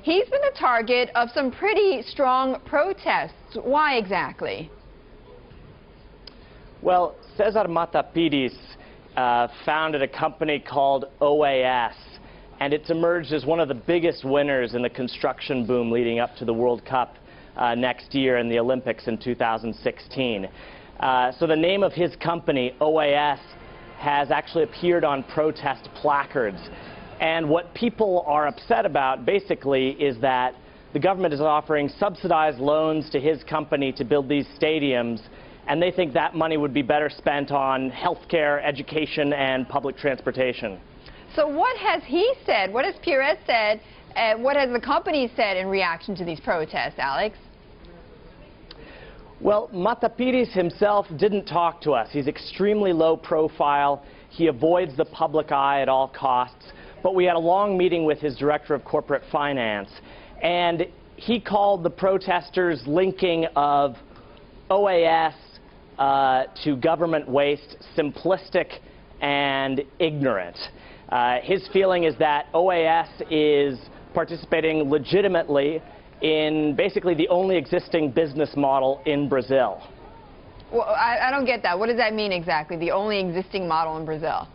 he's been the target of some pretty strong protests. Why exactly? Well, Cesar Matapidis founded a company called OAS, and it's emerged as one of the biggest winners in the construction boom leading up to the World Cup next year and the Olympics in 2016. So the name of his company, OAS, has actually appeared on protest placards. And what people are upset about, basically, is that the government is offering subsidized loans to his company to build these stadiums, and they think that money would be better spent on healthcare, education, and public transportation. So what has he said? What has Pires said? What has the company said in reaction to these protests, Alex? Well, Matapidis himself didn't talk to us. He's extremely low profile. He avoids the public eye at all costs. But we had a long meeting with his director of corporate finance, and he called the protesters' linking of OAS to government waste simplistic and ignorant. His feeling is that OAS is participating legitimately in basically the only existing business model in Brazil. Well, I don't get that. What does that mean exactly, the only existing model in Brazil?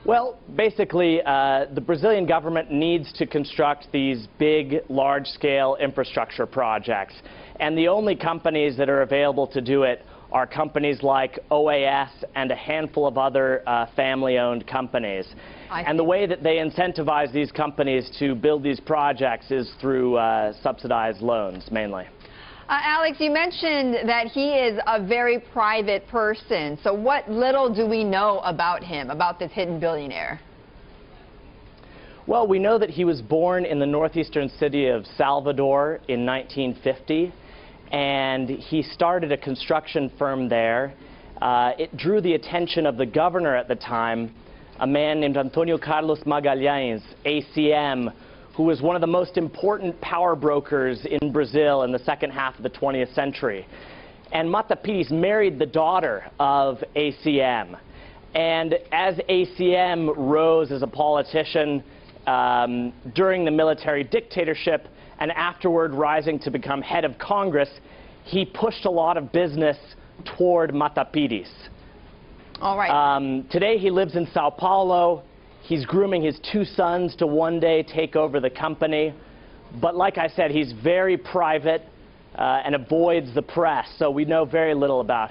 Well, basically, the Brazilian government needs to construct these big, large-scale infrastructure projects. And the only companies that are available to do it are companies like OAS and a handful of other family-owned companies. And the way that they incentivize these companies to build these projects is through subsidized loans, mainly. Alex, you mentioned that he is a very private person. So what little do we know about him, about this hidden billionaire? Well, we know that he was born in the northeastern city of Salvador in 1950, and he started a construction firm there. It drew the attention of the governor at the time, a man named Antonio Carlos Magalhães, ACM, who was one of the most important power brokers in Brazil in the second half of the 20th century. And Matapidis married the daughter of ACM. And as ACM rose as a politician during the military dictatorship and afterward rising to become head of Congress, he pushed a lot of business toward Matapidis. All right. Today he lives in Sao Paulo. He's grooming his two sons to one day take over the company. But like I said, he's very private and avoids the press, so we know very little about him.